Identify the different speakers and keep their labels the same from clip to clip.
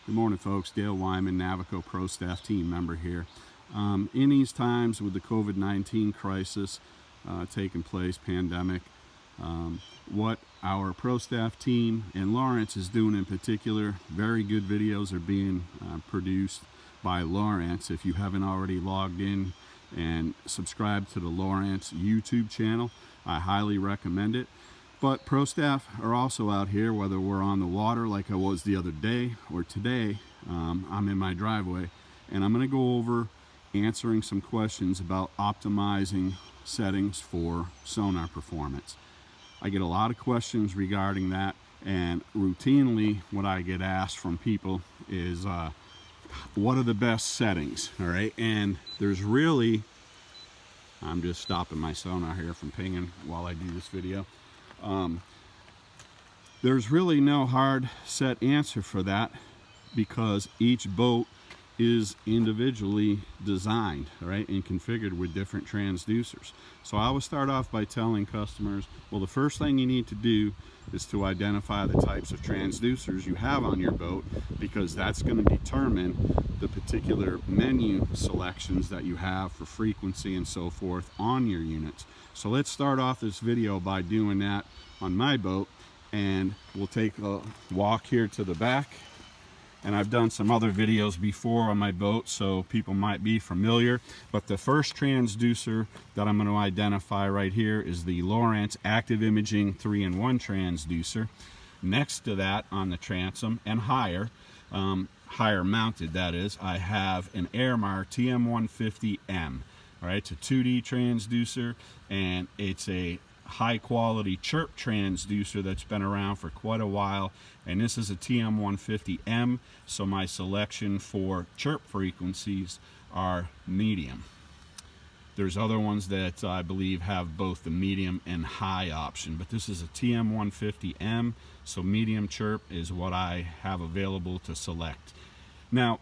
Speaker 1: Good morning, folks. Dale Wyman, Navico Pro Staff team member here. In these times with the COVID-19 crisis taking place, pandemic, what our Pro Staff team and Lowrance is doing in particular, very good videos are being produced by Lowrance. If you haven't already logged in and subscribed to the Lowrance YouTube channel, I highly recommend it. But Pro Staff are also out here, whether we're on the water like I was the other day or today. I'm in my driveway and I'm going to go over answering some questions about optimizing settings for sonar performance. I get a lot of questions regarding that, and routinely what I get asked from people is what are the best settings? All right, and there's really, I'm just stopping my sonar here from pinging while I do this video. There's really no hard set answer for that because each boat is individually designed, right, and configured with different transducers. So I would start off by telling customers, well, the first thing you need to do is to identify the types of transducers you have on your boat, because that's going to determine the particular menu selections that you have for frequency and so forth on your units. So let's start off this video by doing that on my boat, and we'll take a walk here to the back. And I've done some other videos before on my boat, so people might be familiar. But the first transducer that I'm going to identify right here is the Lowrance Active Imaging 3-in-1 transducer. Next to that on the transom and higher, higher mounted that is, I have an Airmar TM150M. All right, it's a 2D transducer, and it's a high quality chirp transducer that's been around for quite a while, and this is a TM150M, so my selection for chirp frequencies are medium. There's other ones that I believe have both the medium and high option, but this is a TM150M, so medium chirp is what I have available to select. Now,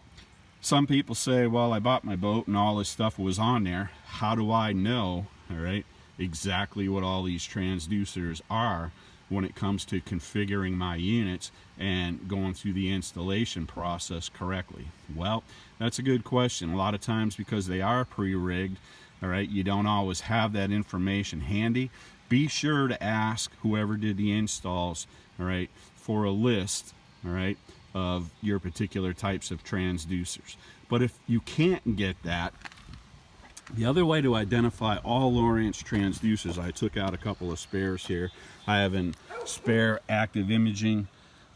Speaker 1: some people say, well, I bought my boat and all this stuff was on there. How do I know, all right, exactly what all these transducers are when it comes to configuring my units and going through the installation process correctly? Well, that's a good question. A lot of times, because they are pre-rigged, all right, you don't always have that information handy. Be sure to ask whoever did the installs, all right, for a list, all right, of your particular types of transducers. But if you can't get that, the other way to identify all Lowrance transducers, I took out a couple of spares here. I have a spare Active Imaging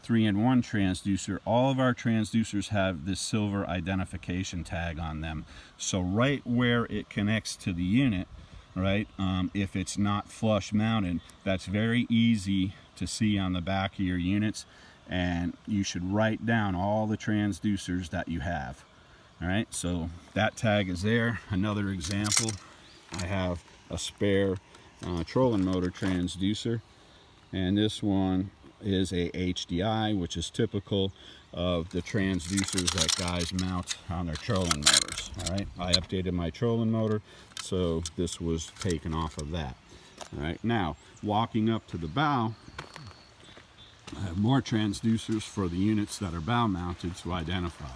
Speaker 1: 3-in-1 transducer. All of our transducers have this silver identification tag on them. So right where it connects to the unit, right, if it's not flush mounted, that's very easy to see on the back of your units, and you should write down all the transducers that you have. All right, so that tag is there. Another example, I have a spare trolling motor transducer, and this one is a HDI, which is typical of the transducers that guys mount on their trolling motors. All right, I updated my trolling motor, so this was taken off of that. All right, now walking up to the bow, I have more transducers for the units that are bow mounted to identify.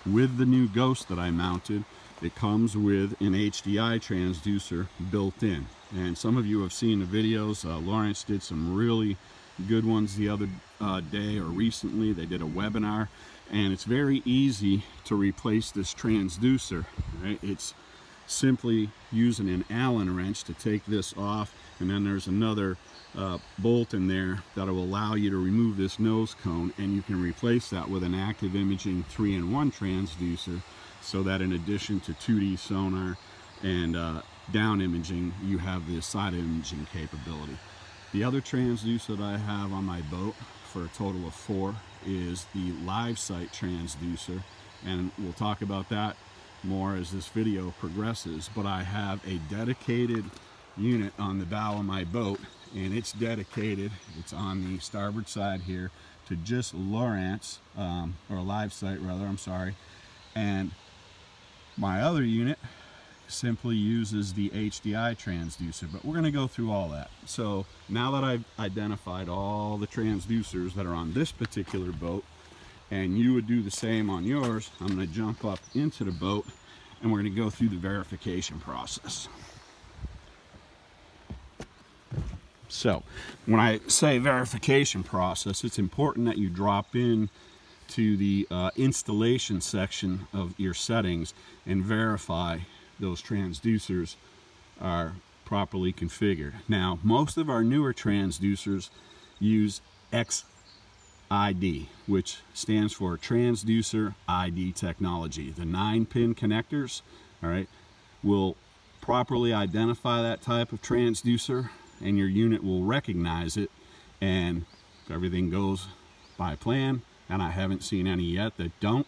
Speaker 1: With the new Ghost that I mounted, it comes with an HDI transducer built in. And some of you have seen the videos. Lowrance did some really good ones the other day, or recently. They did a webinar, and it's very easy to replace this transducer. Right? It's simply using an Allen wrench to take this off, and then there's another bolt in there that will allow you to remove this nose cone, and you can replace that with an Active Imaging 3-in-1 transducer, so that in addition to 2D sonar and down imaging, you have the side imaging capability. The other transducer that I have on my boat, for a total of 4, is the live sight transducer, and we'll talk about that more as this video progresses. But I have a dedicated unit on the bow of my boat, and it's dedicated, it's on the starboard side here, to just Lowrance, or live sight rather, I'm sorry. And my other unit simply uses the HDI transducer, but we're going to go through all that. So now that I've identified all the transducers that are on this particular boat, and you would do the same on yours, I'm going to jump up into the boat and we're going to go through the verification process. So when I say verification process, it's important that you drop in to the installation section of your settings and verify those transducers are properly configured. Now, most of our newer transducers use XID, which stands for Transducer ID technology. The 9-pin connectors, all right, will properly identify that type of transducer, and your unit will recognize it, and if everything goes by plan, and I haven't seen any yet that don't,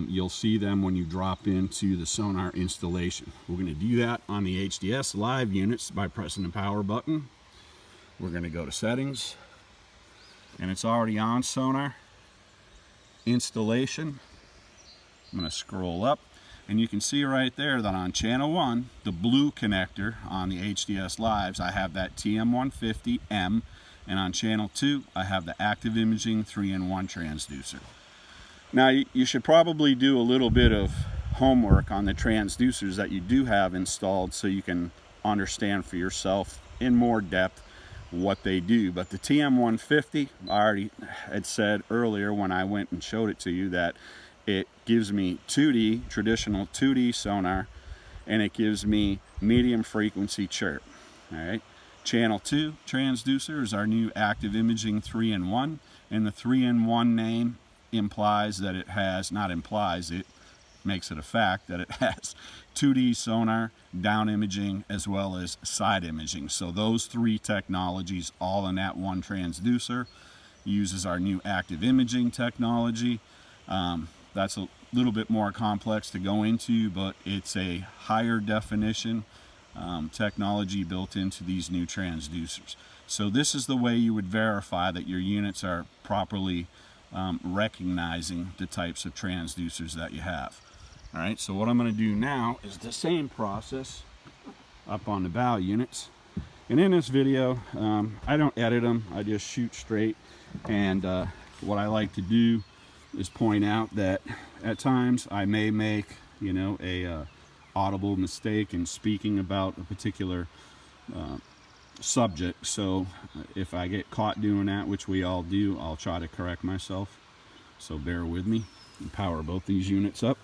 Speaker 1: you'll see them when you drop into the Sonar installation. We're going to do that on the HDS live units by pressing the power button. We're going to go to settings, and it's already on Sonar installation. I'm going to scroll up, and you can see right there that on channel 1, the blue connector on the HDS lives, I have that TM150M, and on channel 2 I have the active imaging 3-in-1 transducer. Now, you should probably do a little bit of homework on the transducers that you do have installed so you can understand for yourself in more depth what they do. But the TM150, I already had said earlier when I went and showed it to you that it gives me 2D, traditional 2D sonar, and it gives me medium frequency chirp. All right. Channel 2 transducer is our new active imaging 3-in-1, and the 3-in-1 name implies that it has, not implies, it makes it a fact that it has 2D sonar, down imaging, as well as side imaging. So those 3 technologies all in that one transducer. Uses our new active imaging technology. That's a little bit more complex to go into, but it's a higher definition technology built into these new transducers. So this is the way you would verify that your units are properly recognizing the types of transducers that you have. All right, so what I'm going to do now is the same process up on the bow units. And in this video, I don't edit them, I just shoot straight. And what I like to do is point out that at times I may make, you know, a audible mistake in speaking about a particular subject. So if I get caught doing that, which we all do, I'll try to correct myself. So bear with me and power both these units up.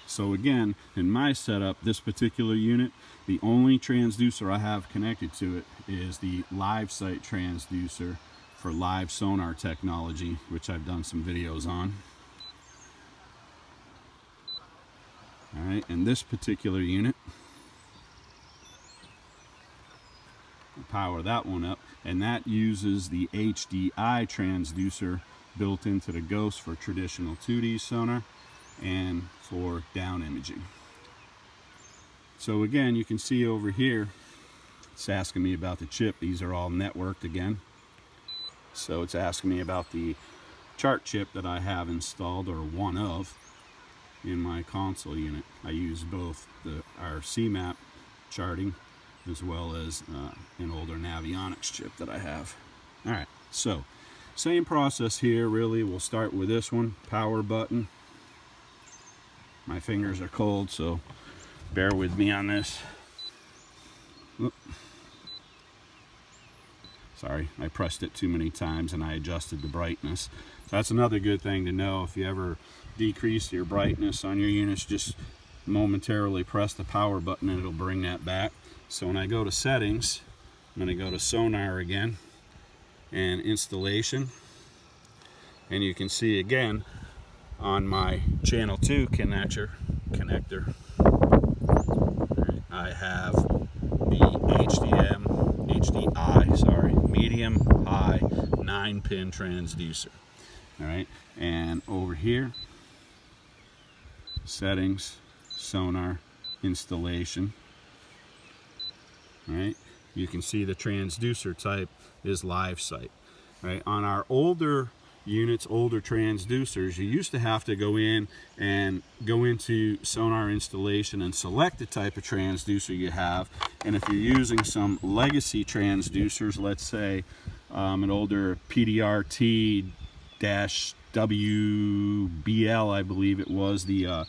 Speaker 1: So again, in my setup, this particular unit, the only transducer I have connected to it is the live site transducer for live sonar technology, which I've done some videos on. All right, and this particular unit, I'll power that one up, and that uses the HDI transducer built into the Ghost for traditional 2D sonar and for down imaging. So again, you can see over here, it's asking me about the chip. These are all networked again. So it's asking me about the chart chip that I have installed, or one of, in my console unit. I use both our CMAP charting as well as an older Navionics chip that I have. All right, so same process here really. We'll start with this one, power button. My fingers are cold, so bear with me on this. Oop. Sorry, I pressed it too many times and I adjusted the brightness. So that's another good thing to know. If you ever decrease your brightness on your units, just momentarily press the power button and it'll bring that back. So when I go to settings, I'm going to go to sonar again and installation, and you can see again on my channel 2 connector, I have the HDI, medium high 9-pin transducer. All right, and over here, settings, sonar, installation. All right, you can see the transducer type is live site. Right, on our older units, older transducers, you used to have to go in and go into sonar installation and select the type of transducer you have. And if you're using some legacy transducers, let's say an older PDRT-WBL, I believe it was, the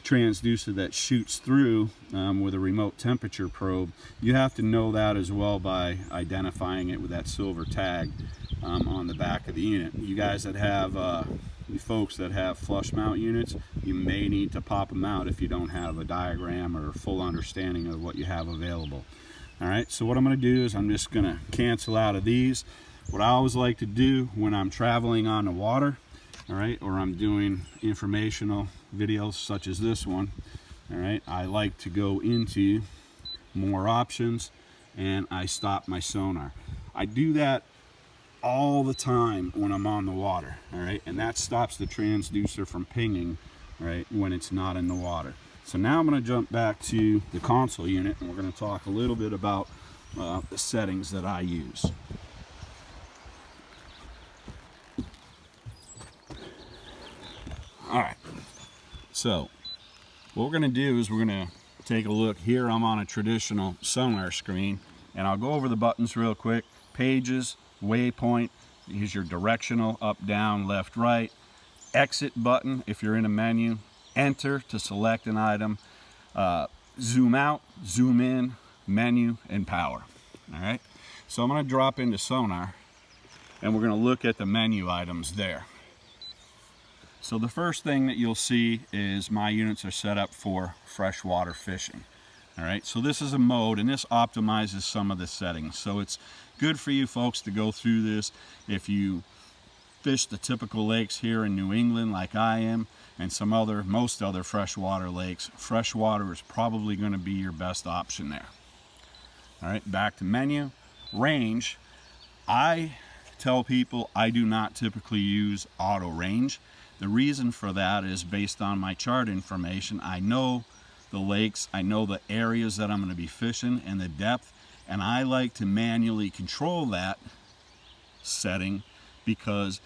Speaker 1: transducer that shoots through with a remote temperature probe. You have to know that as well by identifying it with that silver tag on the back of the unit. You guys that have, you folks that have flush mount units, you may need to pop them out if you don't have a diagram or full understanding of what you have available. All right, so what I'm going to do is I'm just going to cancel out of these. What I always like to do when I'm traveling on the water, all right, or I'm doing informational videos such as this one, all right, I like to go into more options and I stop my sonar. I do that all the time when I'm on the water, all right, and that stops the transducer from pinging, right, when it's not in the water. So now I'm going to jump back to the console unit and we're going to talk a little bit about the settings that I use. All right, so what we're going to do is we're going to take a look here. I'm on a traditional sonar screen and I'll go over the buttons real quick. Pages, waypoint, here's your directional, up, down, left, right. Exit button if you're in a menu. Enter to select an item. Zoom out, zoom in, menu, and power. All right, so I'm going to drop into sonar and we're going to look at the menu items there. So the first thing that you'll see is my units are set up for freshwater fishing. All right, so this is a mode and this optimizes some of the settings. So it's good for you folks to go through this. If you fish the typical lakes here in New England like I am, and most other freshwater lakes, freshwater is probably going to be your best option there. All right, back to menu. Range. I tell people I do not typically use auto range. The reason for that is based on my chart information. I know the lakes, I know the areas that I'm going to be fishing and the depth, and I like to manually control that setting, because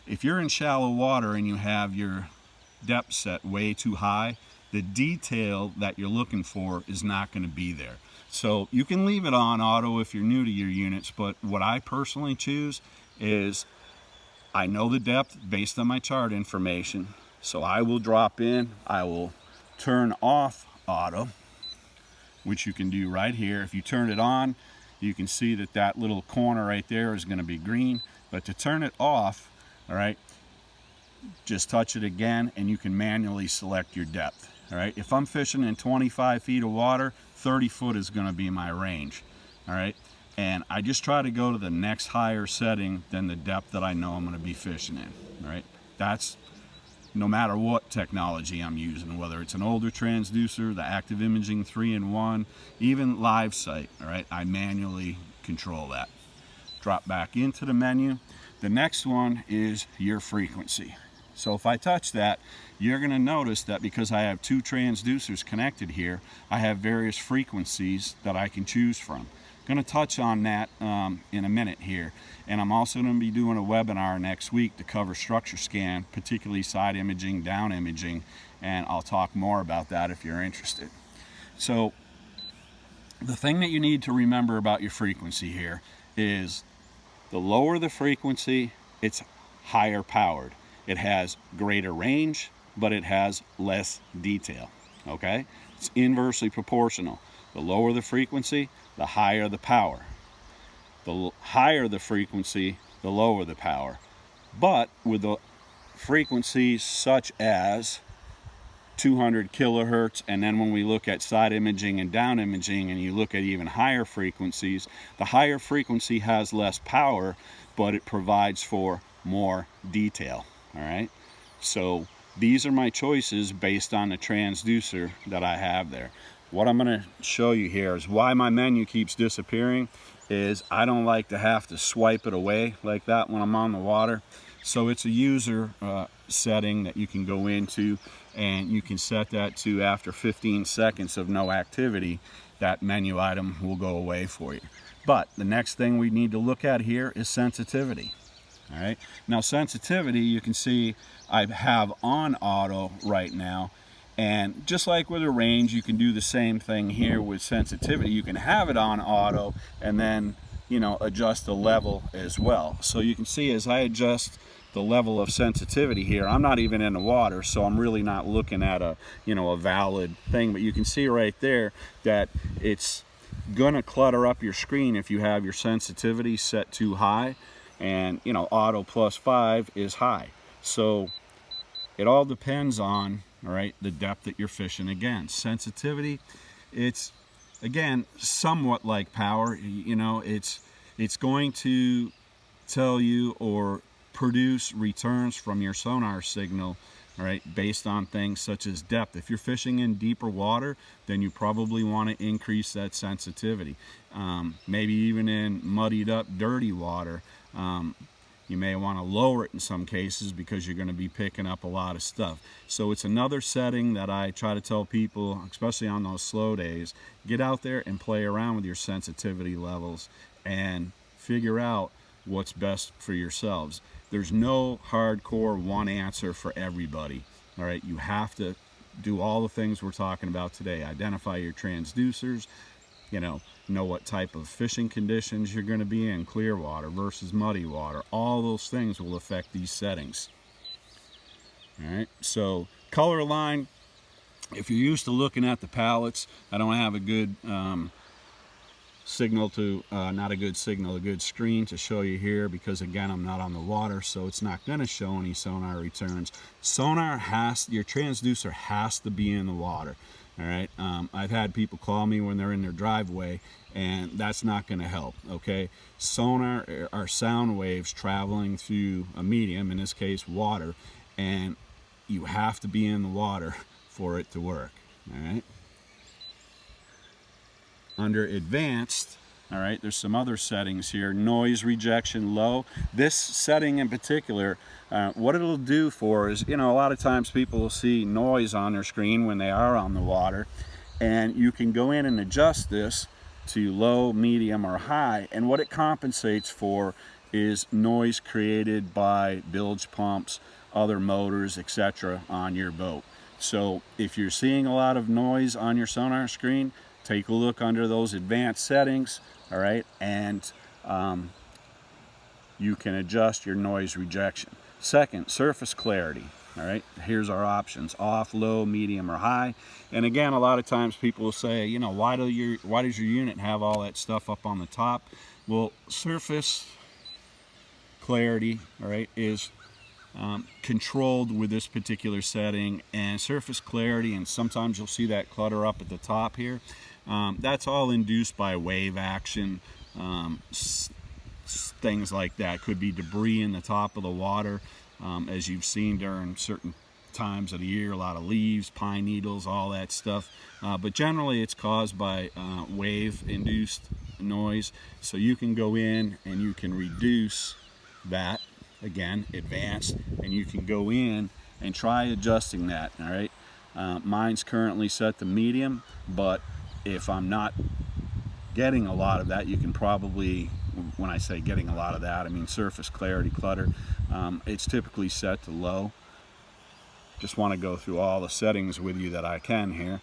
Speaker 1: if you're in shallow water and you have your depth set way too high, the detail that you're looking for is not going to be there. So you can leave it on auto if you're new to your units, but what I personally choose is I know the depth based on my chart information, so I will drop in, I will turn off auto, which you can do right here. If you turn it on, you can see that that little corner right there is going to be green, but to turn it off, all right, just touch it again and you can manually select your depth. All right, if I'm fishing in 25 feet of water, 30 foot is going to be my range. All right, and I just try to go to the next higher setting than the depth that I know I'm going to be fishing in. All right, that's no matter what technology I'm using, whether it's an older transducer, the active imaging 3-in-1, even live sight. All right, I manually control that. Drop back into the menu. The next one is your frequency. So if I touch that, you're going to notice that because I have two transducers connected here, I have various frequencies that I can choose from. I'm going to touch on that in a minute here, and I'm also going to be doing a webinar next week to cover structure scan, particularly side imaging, down imaging, and I'll talk more about that if you're interested. So the thing that you need to remember about your frequency here is the lower the frequency, it's higher powered. It has greater range, but it has less detail, okay? It's inversely proportional. The lower the frequency, the higher the power. The higher the frequency, the lower the power. But with the frequencies such as 200 kilohertz, and then when we look at side imaging and down imaging and you look at even higher frequencies, the higher frequency has less power, but it provides for more detail. All right, so these are my choices based on the transducer that I have there. What I'm going to show you here is why my menu keeps disappearing is I don't like to have to swipe it away like that when I'm on the water. So it's a user setting that you can go into, and you can set that to after 15 seconds of no activity, that menu item will go away for you. But the next thing we need to look at here is sensitivity. All right, now sensitivity, you can see I have on auto right now, and just like with a range, you can do the same thing here with sensitivity. You can have it on auto and then adjust the level as well. So you can see as I adjust the level of sensitivity here, I'm not even in the water, so I'm really not looking at a valid thing, but you can see right there that it's gonna clutter up your screen if you have your sensitivity set too high, and auto +5 is high. So it all depends on, all right, the depth that you're fishing against. Sensitivity, it's again somewhat like power. It's going to tell you or produce returns from your sonar signal, all right, based on things such as depth. If you're fishing in deeper water, then you probably want to increase that sensitivity. Maybe even in muddied up, dirty water, you may want to lower it in some cases because you're going to be picking up a lot of stuff. So it's another setting that I try to tell people, especially on those slow days, get out there and play around with your sensitivity levels and figure out what's best for yourselves. There's no hardcore one answer for everybody. All right, you have to do all the things we're talking about today. Identify your transducers, know what type of fishing conditions you're going to be in, clear water versus muddy water. All those things will affect these settings. All right, so color line, if you're used to looking at the palettes, I don't have a good signal to, not a good signal, a good screen to show you here, because again, I'm not on the water, so it's not going to show any sonar returns. Your transducer has to be in the water. All right, I've had people call me when they're in their driveway, and that's not going to help. Okay, sonar are sound waves traveling through a medium, in this case water, and you have to be in the water for it to work. All right, under advanced, all right, there's some other settings here. Noise rejection low. This setting in particular, what it'll do for is, a lot of times people will see noise on their screen when they are on the water, and you can go in and adjust this to low, medium, or high, and what it compensates for is noise created by bilge pumps, other motors, etc. on your boat. So if you're seeing a lot of noise on your sonar screen, take a look under those advanced settings, all right, and you can adjust your noise rejection. Second, surface clarity. All right, here's our options: off, low, medium, or high. And again, a lot of times people will say, why does your unit have all that stuff up on the top? Well, surface clarity, all right, is controlled with this particular setting, and surface clarity, and sometimes you'll see that clutter up at the top here. That's all induced by wave action, things like that. Could be debris in the top of the water, as you've seen during certain times of the year, a lot of leaves, pine needles, all that stuff. But generally it's caused by wave induced noise. So you can go in and you can reduce that, again, advanced, and you can go in and try adjusting that. All right, mine's currently set to medium, but if I'm not getting a lot of that, you can probably, when I say getting a lot of that, I mean surface clarity, clutter, it's typically set to low. Just want to go through all the settings with you that I can here.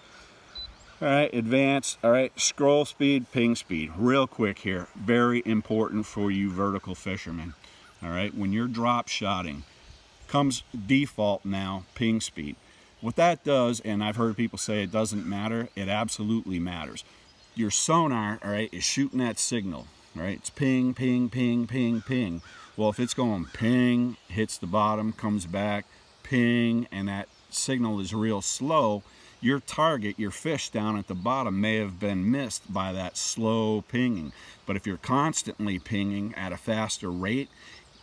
Speaker 1: All right, advanced. All right, scroll speed, ping speed. Real quick here, very important for you vertical fishermen. All right, when you're drop shotting, comes default now ping speed. What that does, and I've heard people say it doesn't matter, it absolutely matters. Your sonar, all right, is shooting that signal, right? It's ping, ping, ping, ping, ping. Well, if it's going ping, hits the bottom, comes back, ping, and that signal is real slow, your target, your fish down at the bottom, may have been missed by that slow pinging. But if you're constantly pinging at a faster rate,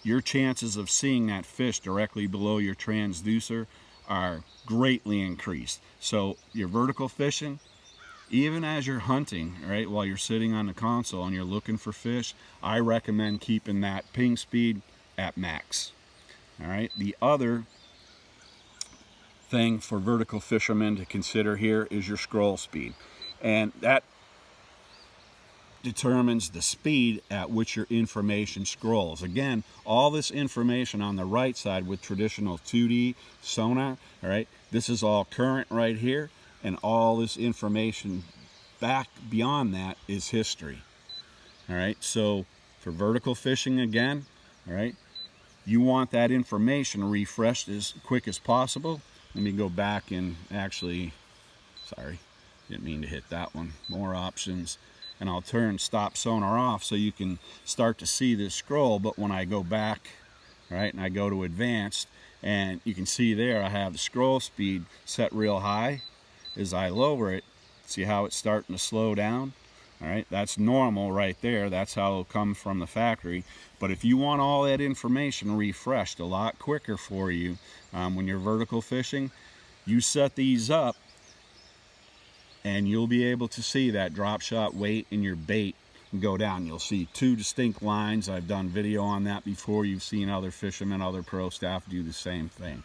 Speaker 1: your chances of seeing that fish directly below your transducer are greatly increased. So your vertical fishing, even as you're hunting, right, while you're sitting on the console and you're looking for fish, I recommend keeping that ping speed at max. All right, the other thing for vertical fishermen to consider here is your scroll speed, and that determines the speed at which your information scrolls. Again, all this information on the right side with traditional 2D sonar, all right, this is all current right here, and all this information back beyond that is history. All right, so For vertical fishing again, all right, you want that information refreshed as quick as possible. Let me go back and actually, sorry, didn't mean to hit that one. More options, and I'll turn stop sonar off so you can start to see this scroll. But when I go back, all right, and I go to advanced, and you can see there I have the scroll speed set real high. As I lower it, see how it's starting to slow down? All right, that's normal right there. That's how it'll come from the factory. But if you want all that information refreshed a lot quicker for you when you're vertical fishing, you set these up and you'll be able to see that drop shot weight in your bait go down. You'll see two distinct lines. I've done video on that before. You've seen other fishermen, other pro staff do the same thing.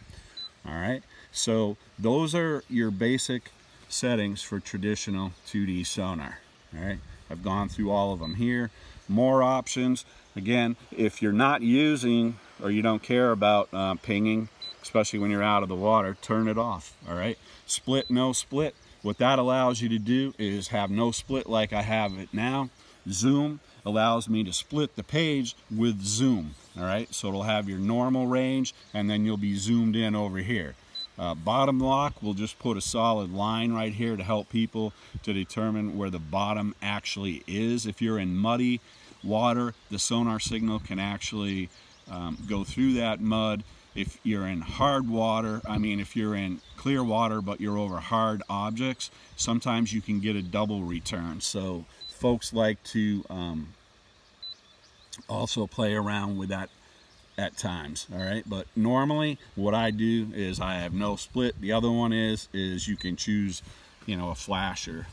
Speaker 1: All right, so those are your basic settings for traditional 2D sonar. All right, I've gone through all of them here. More options. Again, if you're not using or you don't care about pinging, especially when you're out of the water, turn it off. All right, split, no split. What that allows you to do is have no split like I have it now. Zoom allows me to split the page with zoom. All right, so it'll have your normal range and then you'll be zoomed in over here. Bottom lock, we'll just put a solid line right here to help people to determine where the bottom actually is. If you're in muddy water, the sonar signal can actually go through that mud. If you're in hard water, if you're in clear water but you're over hard objects, sometimes you can get a double return. So folks like to also play around with that at times. All right, but normally what I do is I have no split. The other one is you can choose, a flasher.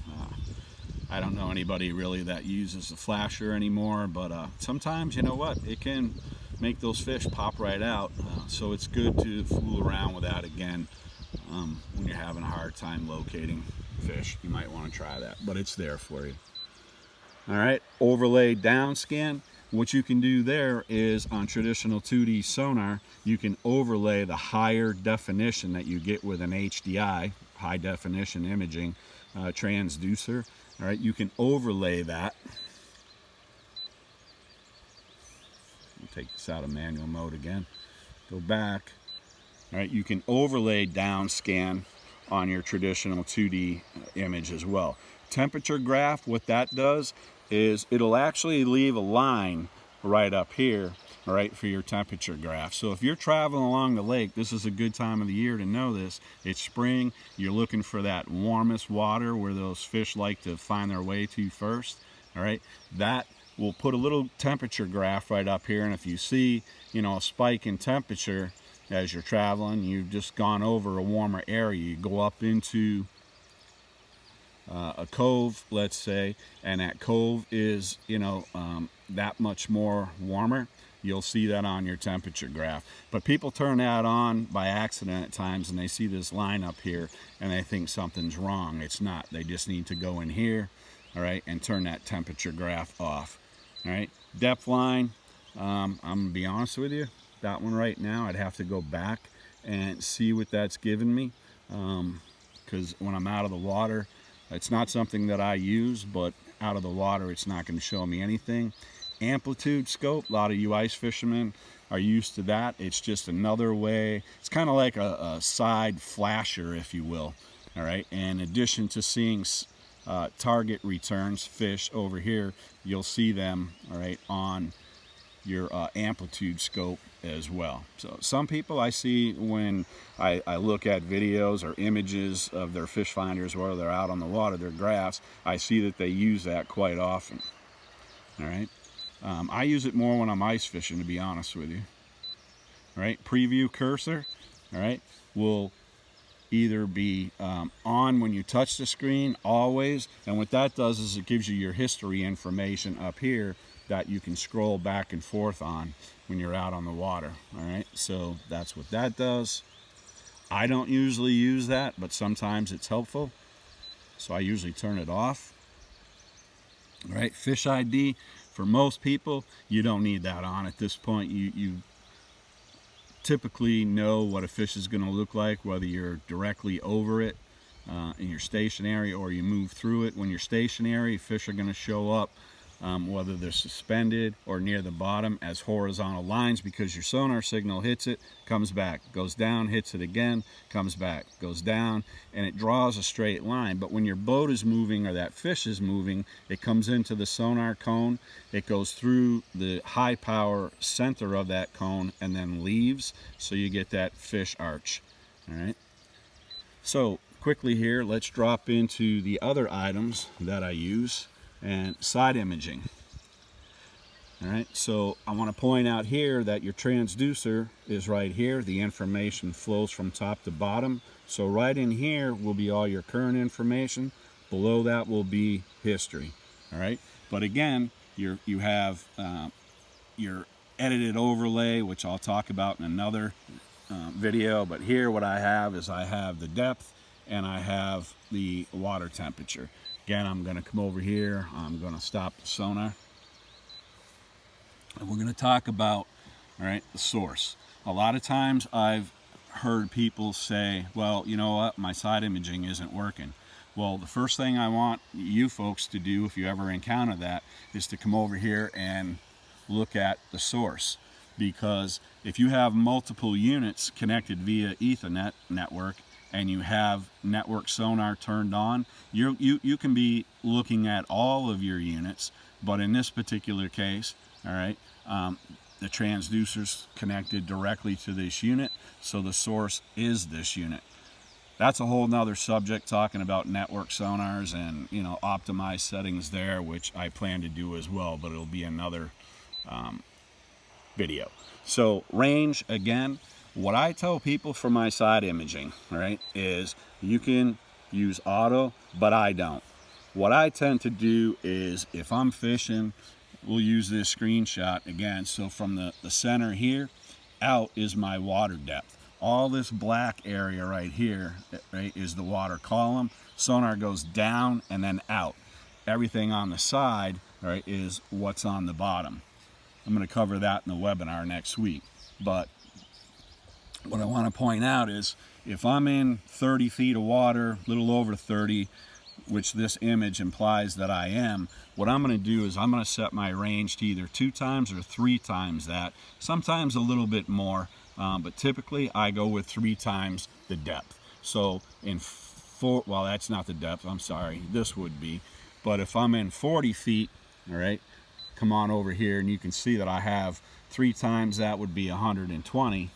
Speaker 1: I don't know anybody really that uses a flasher anymore, but sometimes, you know what, it can make those fish pop right out. So it's good to fool around with that again when you're having a hard time locating fish. You might want to try that, but it's there for you. All right, overlay down scan. What you can do there is on traditional 2D sonar, you can overlay the higher definition that you get with an HDI, high definition imaging transducer. All right, you can overlay that. I'll take this out of manual mode again. Go back. All right, you can overlay down scan on your traditional 2D image as well. Temperature graph, what that does is it'll actually leave a line right up here, all right, for your temperature graph. So if you're traveling along the lake, this is a good time of the year to know this. It's spring, you're looking for that warmest water where those fish like to find their way to first, all right, that will put a little temperature graph right up here. And if you see, a spike in temperature as you're traveling, you've just gone over a warmer area, you go up into a cove, let's say, and that cove is that much more warmer, you'll see that on your temperature graph. But people turn that on by accident at times and they see this line up here and they think something's wrong. It's not. They just need to go in here, all right, and turn that temperature graph off. All right, depth line, I'm gonna be honest with you, that one right now I'd have to go back and see what that's given me, because when I'm out of the water, it's not something that I use, but out of the water, it's not going to show me anything. Amplitude scope, a lot of you ice fishermen are used to that. It's just another way. It's kind of like a side flasher, if you will. All right. In addition to seeing target returns, fish over here, you'll see them, all right, on your amplitude scope as well. So some people I see when I look at videos or images of their fish finders where they're out on the water, their graphs, I see that they use that quite often. All right, I use it more when I'm ice fishing, to be honest with you. All right, preview cursor, all right, will either be on when you touch the screen, always, and what that does is it gives you your history information up here that you can scroll back and forth on when you're out on the water. All right, so that's what that does. I don't usually use that, but sometimes it's helpful, so I usually turn it off. All right, fish ID, for most people, you don't need that on at this point. You typically know what a fish is going to look like, whether you're directly over it in your stationary or you move through it. When you're stationary, fish are going to show up whether they're suspended or near the bottom, as horizontal lines, because your sonar signal hits it, comes back, goes down, hits it again, comes back, goes down, and it draws a straight line. But when your boat is moving or that fish is moving, it comes into the sonar cone, it goes through the high power center of that cone and then leaves, so you get that fish arch. All right. So quickly here, let's drop into the other items that I use, and side imaging. All right, so I want to point out here that your transducer is right here. The information flows from top to bottom. So right in here will be all your current information. Below that will be history. All right, but again, you have your edited overlay, which I'll talk about in another video. But here what I have is I have the depth and I have the water temperature. Again, I'm going to come over here, I'm going to stop the sonar, and we're going to talk about, all right, the source. A lot of times I've heard people say, well, you know what, my side imaging isn't working. Well, the first thing I want you folks to do, if you ever encounter that, is to come over here and look at the source. Because if you have multiple units connected via Ethernet network and you have network sonar turned on, you can be looking at all of your units, but in this particular case, all right, the transducer's connected directly to this unit, so the source is this unit. That's a whole nother subject, talking about network sonars and, you know, optimized settings there, which I plan to do as well, but it'll be another video. So range, again, what I tell people for my side imaging, right, is you can use auto, but I don't. What I tend to do is, if I'm fishing, we'll use this screenshot again. So from the center here out is my water depth. All this black area right here, right, is the water column. Sonar goes down and then out. Everything on the side, right, is what's on the bottom. I'm going to cover that in the webinar next week. But what I want to point out is, if I'm in 30 feet of water, a little over 30, which this image implies that I am, what I'm going to do is I'm going to set my range to either 2 times or 3 times that, sometimes a little bit more, but typically I go with 3 times the depth. So in well, that's not the depth, I'm sorry, this would be. But if I'm in 40 feet, all right, come on over here and you can see that I have 3 times that would be 120.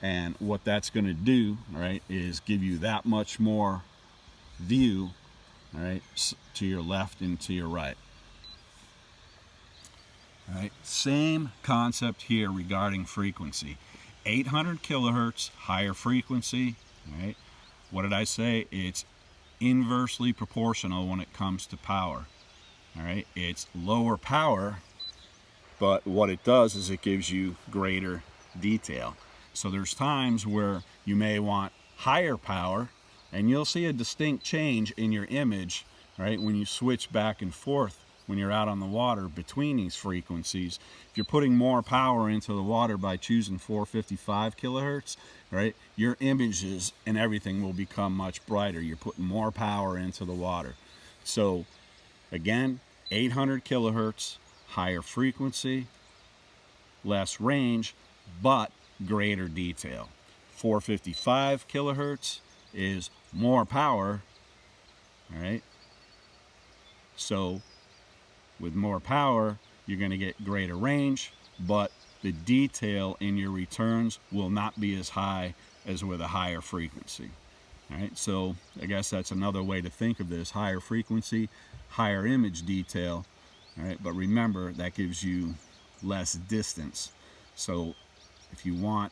Speaker 1: And what that's going to do, all right, is give you that much more view, all right, to your left and to your right. All right, same concept here regarding frequency. 800 kilohertz, higher frequency, all right. What did I say? It's inversely proportional when it comes to power. All right, it's lower power, but what it does is it gives you greater detail. So there's times where you may want higher power, and you'll see a distinct change in your image, right, when you switch back and forth when you're out on the water between these frequencies. If you're putting more power into the water by choosing 455 kilohertz, right, your images and everything will become much brighter. You're putting more power into the water. So again, 800 kilohertz, higher frequency, less range, but greater detail. 455 kilohertz is more power, all right? So with more power, you're going to get greater range, but the detail in your returns will not be as high as with a higher frequency. All right, so I guess that's another way to think of this: higher frequency, higher image detail. All right, but remember, that gives you less distance. So if you want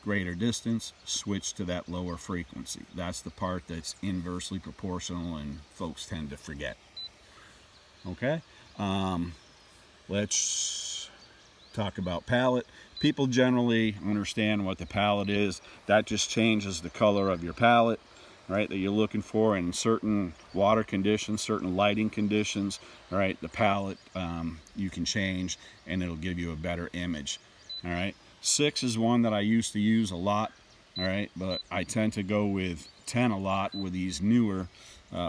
Speaker 1: greater distance, switch to that lower frequency. That's the part that's inversely proportional and folks tend to forget. Okay, let's talk about palette. People generally understand what the palette is. That just changes the color of your palette, right, that you're looking for in certain water conditions, certain lighting conditions. All right, the palette you can change and it'll give you a better image. All right, 6 is one that I used to use a lot, all right, but I tend to go with 10 a lot with these newer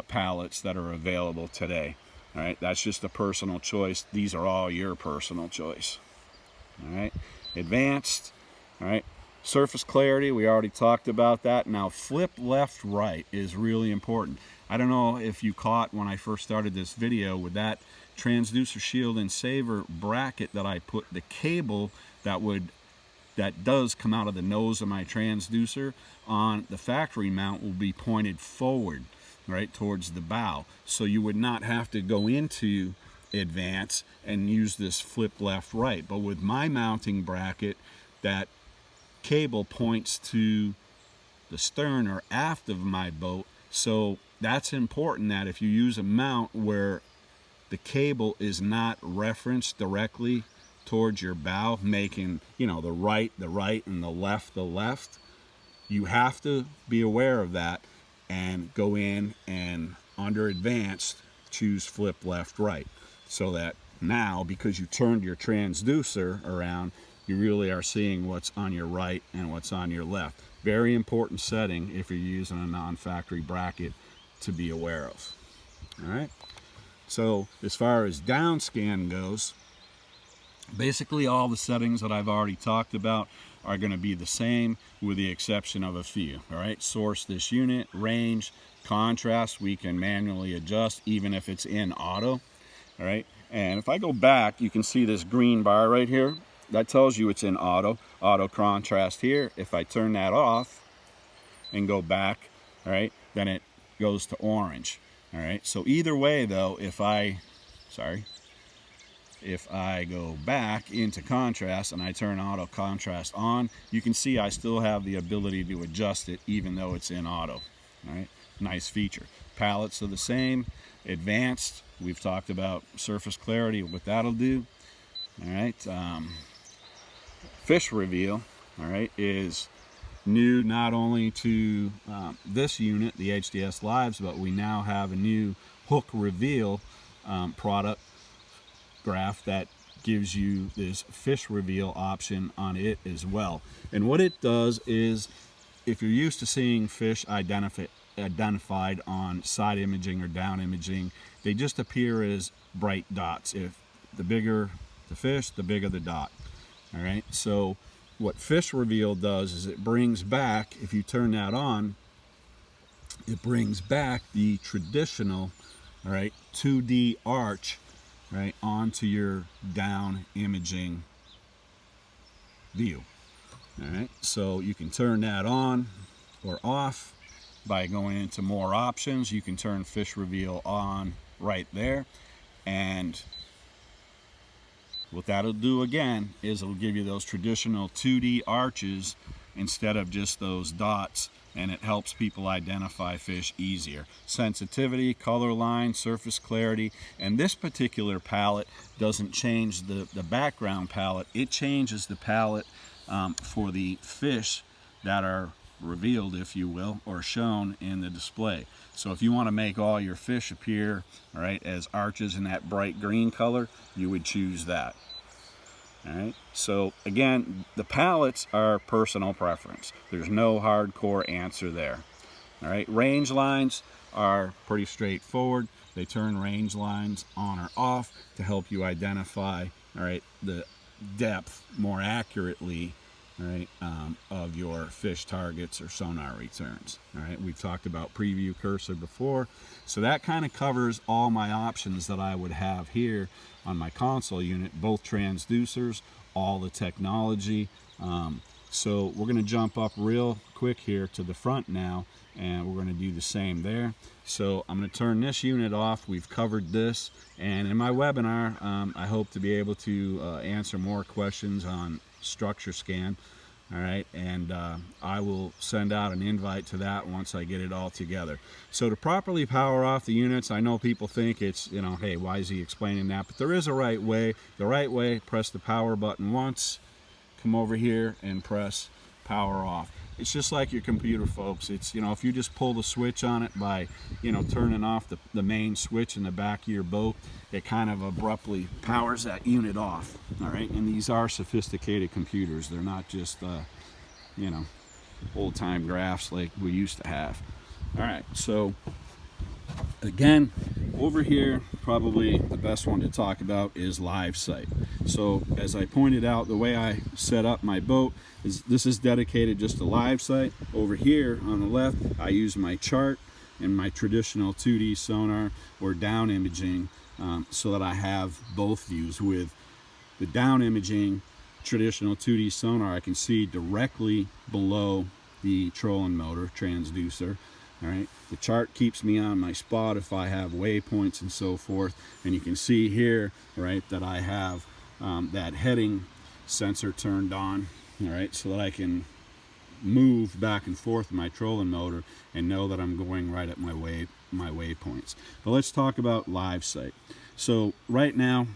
Speaker 1: palettes that are available today. All right, that's just a personal choice. These are all your personal choice. All right, advanced. All right, surface clarity, we already talked about that. Now flip left right is really important. I don't know if you caught when I first started this video with that transducer shield and saver bracket that I put the cable that does come out of the nose of my transducer on the factory mount will be pointed forward, right, towards the bow. So you would not have to go into advance and use this flip left right. But with my mounting bracket, that cable points to the stern or aft of my boat. So that's important, that if you use a mount where the cable is not referenced directly towards your bow, making, you know, the right and the left, you have to be aware of that and go in and under advanced choose flip left right, so that now, because you turned your transducer around, you really are seeing what's on your right and what's on your left. Very important setting if you're using a non-factory bracket to be aware of. All right, so as far as down scan goes, basically all the settings that I've already talked about are going to be the same with the exception of a few. All right, source this unit, range, contrast, we can manually adjust even if it's in auto. All right, and if I go back, you can see this green bar right here. That tells you it's in auto contrast here. If I turn that off and go back, all right, then it goes to orange. All right, so either way though, if I go back into contrast and I turn auto contrast on, you can see I still have the ability to adjust it even though it's in auto. All right, nice feature. Palettes are the same. Advanced, we've talked about surface clarity, what that'll do. All right, fish reveal, all right, is new not only to this unit, the HDS Lives, but we now have a new hook reveal product graph that gives you this fish reveal option on it as well. And what it does is, if you're used to seeing fish identified on side imaging or down imaging, they just appear as bright dots. If the bigger the fish, the bigger the dot. All right, so what fish reveal does is it brings back, if you turn that on, it brings back the traditional, all right, 2D arch, right, onto your down imaging view. All right, so you can turn that on or off by going into more options. You can turn fish reveal on right there, and what that'll do again is it'll give you those traditional 2D arches instead of just those dots, and it helps people identify fish easier. Sensitivity, color line, surface clarity, and this particular palette doesn't change the background palette. It changes the palette for the fish that are revealed, if you will, or shown in the display. So if you want to make all your fish appear, all right, as arches in that bright green color, you would choose that. All right, so again, the palettes are personal preference. There's no hardcore answer there. All right, range lines are pretty straightforward. They turn range lines on or off to help you identify, all right, the depth more accurately, right, of your fish targets or sonar returns. All right, we've talked about preview cursor before, so that kind of covers all my options that I would have here on my console unit, both transducers, all the technology. So we're going to jump up real quick here to the front now, and we're going to do the same there. So I'm going to turn this unit off. We've covered this, and in my webinar, I hope to be able to answer more questions on structure scan. All right, and I will send out an invite to that once I get it all together. So to properly power off the units, I know people think it's, you know, hey, why is he explaining that? But there is a right way. The right way, press the power button once, come over here and press power off. It's just like your computer, folks. It's, you know, if you just pull the switch on it by, you know, turning off the main switch in the back of your boat, it kind of abruptly powers that unit off. All right, and these are sophisticated computers. They're not just, you know, old-time graphs like we used to have. All right, so again, over here, probably the best one to talk about is live sight. So as I pointed out, the way I set up my boat is this is dedicated just to live sight. Over here on the left, I use my chart and my traditional 2D sonar or down imaging, so that I have both views. With the down imaging traditional 2D sonar, I can see directly below the trolling motor transducer. All right, the chart keeps me on my spot if I have waypoints and so forth, and you can see here, right, that I have that heading sensor turned on, all right, so that I can move back and forth with my trolling motor and know that I'm going right at my waypoints. But let's talk about live sight. So right now,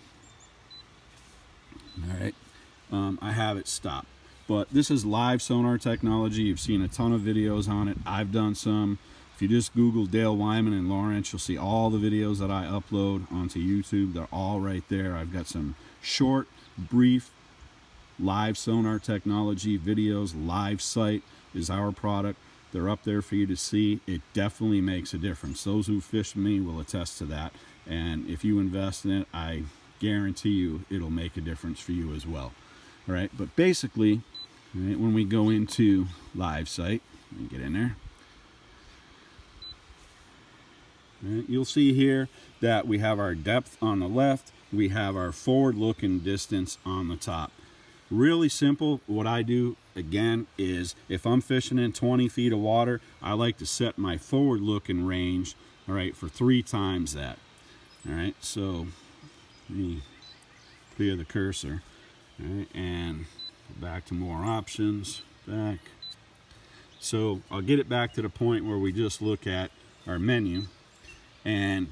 Speaker 1: all right, I have it stopped, but this is live sonar technology. You've seen a ton of videos on it. I've done some. If you just Google Dale Wyman and Lowrance, you'll see all the videos that I upload onto YouTube. They're all right there. I've got some short, brief, live sonar technology videos. Live sight is our product. They're up there for you to see. It definitely makes a difference. Those who fish me will attest to that. And if you invest in it, I guarantee you it'll make a difference for you as well. All right, but basically, right, when we go into live sight, let me get in there. Right, you'll see here that we have our depth on the left, we have our forward looking distance on the top. Really simple. What I do again is if I'm fishing in 20 feet of water, I like to set my forward looking range, all right, for 3 times that. All right, so let me clear the cursor, all right, and back to more options, back. So I'll get it back to the point where we just look at our menu, and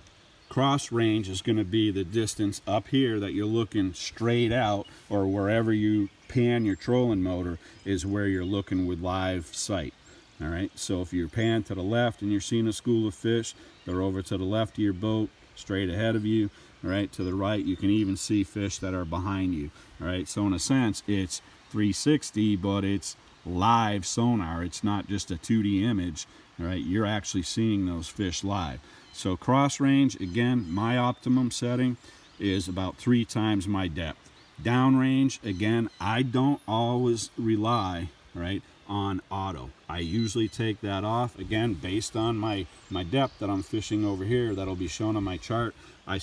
Speaker 1: cross range is going to be the distance up here that you're looking straight out, or wherever you pan your trolling motor is where you're looking with live sight. All right, so if you're pan to the left and you're seeing a school of fish, they're over to the left of your boat, straight ahead of you. All right, to the right, you can even see fish that are behind you. All right, so in a sense, it's 360, but it's live sonar. It's not just a 2D image. All right, you're actually seeing those fish live. So cross range, again, my optimum setting is about 3 times my depth. Down range, again, I don't always rely, right, on auto. I usually take that off, again, based on my depth that I'm fishing over here. That'll be shown on my chart. I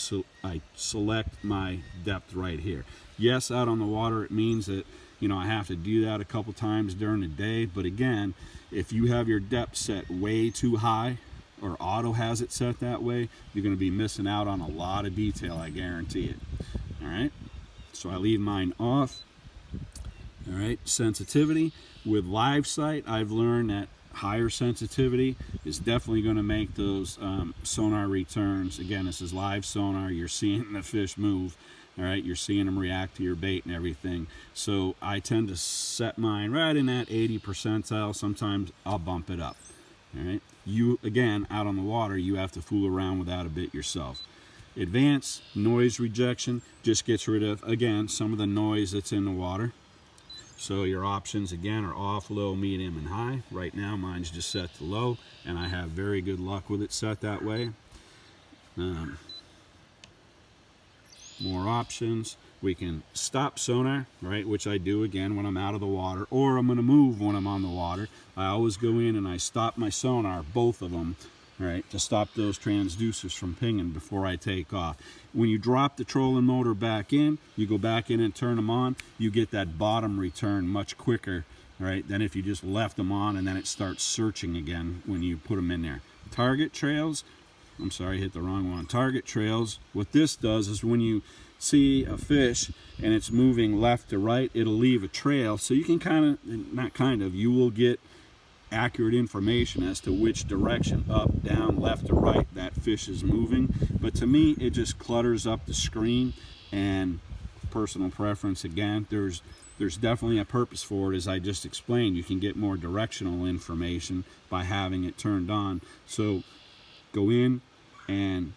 Speaker 1: select my depth right here. Yes, out on the water, it means that, you know, I have to do that a couple times during the day. But again, if you have your depth set way too high, or auto has it set that way, you're going to be missing out on a lot of detail, I guarantee it. All right, so I leave mine off. All right, sensitivity. With live sight, I've learned that higher sensitivity is definitely going to make those sonar returns. Again, this is live sonar. You're seeing the fish move. All right, you're seeing them react to your bait and everything. So I tend to set mine right in that 80 percentile. Sometimes I'll bump it up. All right, you, again, out on the water, you have to fool around with that a bit yourself. Advanced noise rejection just gets rid of, again, some of the noise that's in the water. So your options, again, are off, low, medium, and high. Right now, mine's just set to low, and I have very good luck with it set that way. More options. We can stop sonar, right, which I do, again, when I'm out of the water, or I'm going to move when I'm on the water. I always go in and I stop my sonar, both of them, right, to stop those transducers from pinging before I take off. When you drop the trolling motor back in, you go back in and turn them on, you get that bottom return much quicker, right, than if you just left them on and then it starts searching again when you put them in there. Target trails, I'm sorry, I hit the wrong one. Target trails, what this does is when you see a fish and it's moving left to right, it'll leave a trail, so you can you will get accurate information as to which direction, up, down, left, or right, that fish is moving. But to me, it just clutters up the screen, and personal preference, again, there's definitely a purpose for it. As I just explained, you can get more directional information by having it turned on. So go in and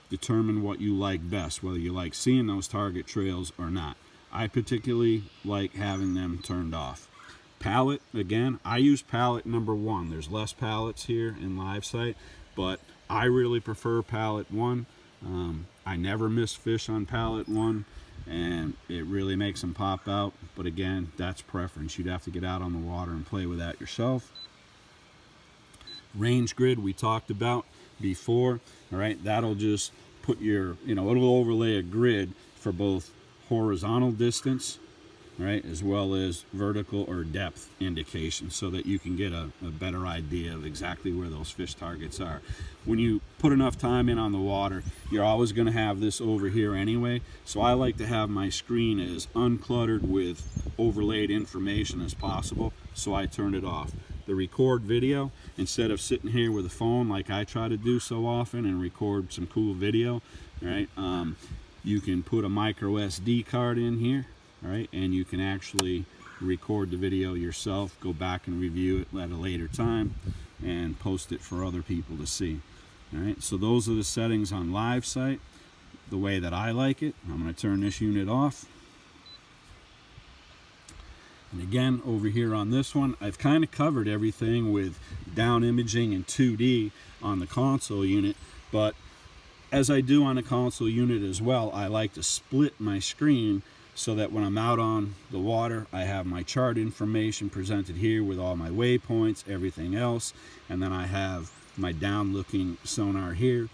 Speaker 1: determine what you like best, whether you like seeing those target trails or not. I particularly like having them turned off. Palette, again, I use palette number 1. There's less palettes here in live sight, but I really prefer palette 1. I never miss fish on pallet 1, and it really makes them pop out. But again, that's preference. You'd have to get out on the water and play with that yourself. Range grid we talked about before. All right, that'll just put your, it'll overlay a grid for both horizontal distance, right, as well as vertical or depth indication, so that you can get a better idea of exactly where those fish targets are. When you put enough time in on the water, you're always going to have this over here anyway, so I like to have my screen as uncluttered with overlaid information as possible, so I turn it off. The record video, instead of sitting here with a phone like I try to do so often and record some cool video, right, you can put a micro SD card in here, all right, and you can actually record the video yourself, go back and review it at a later time, and post it for other people to see. All right, so those are the settings on live site, the way that I like it. I'm going to turn this unit off. And again, over here on this one, I've kind of covered everything with down imaging and 2D on the console unit, but as I do on the console unit as well, I like to split my screen so that when I'm out on the water, I have my chart information presented here with all my waypoints, everything else, and then I have my down-looking sonar here,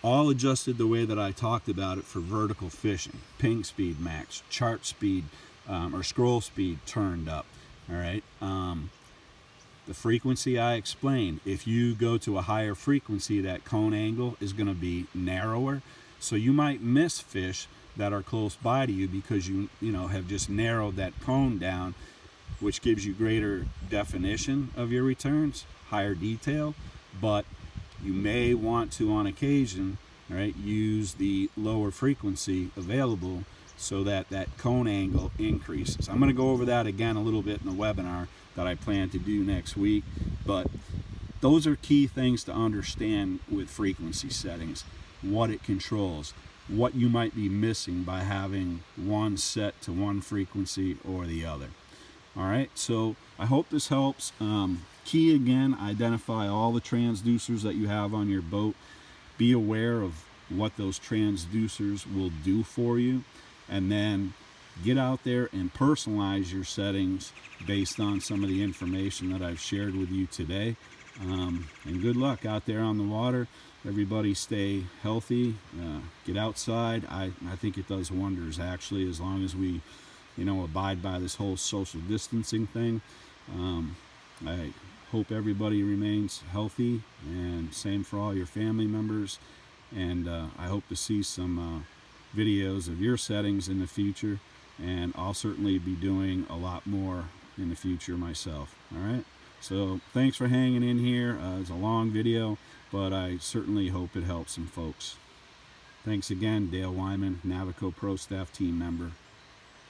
Speaker 1: all adjusted the way that I talked about it for vertical fishing. Ping speed max, chart speed, or scroll speed turned up. All right. The frequency I explained. If you go to a higher frequency, that cone angle is going to be narrower, so you might miss fish that are close by to you because you have just narrowed that cone down, which gives you greater definition of your returns, higher detail. But you may want to, on occasion, right, use the lower frequency available so that that cone angle increases. I'm going to go over that again a little bit in the webinar that I plan to do next week, but those are key things to understand with frequency settings, what it controls, what you might be missing by having one set to one frequency or the other. All right, so I hope this helps. Key again, identify all the transducers that you have on your boat. Be aware of what those transducers will do for you, and then get out there and personalize your settings based on some of the information that I've shared with you today. And good luck out there on the water. Everybody stay healthy, get outside. I think it does wonders, actually, as long as we abide by this whole social distancing thing. I hope everybody remains healthy, and same for all your family members. And I hope to see some videos of your settings in the future, and I'll certainly be doing a lot more in the future myself. All right, so thanks for hanging in here. It's a long video, but I certainly hope it helps some folks. Thanks again, Dale Wyman, Navico Pro Staff team member.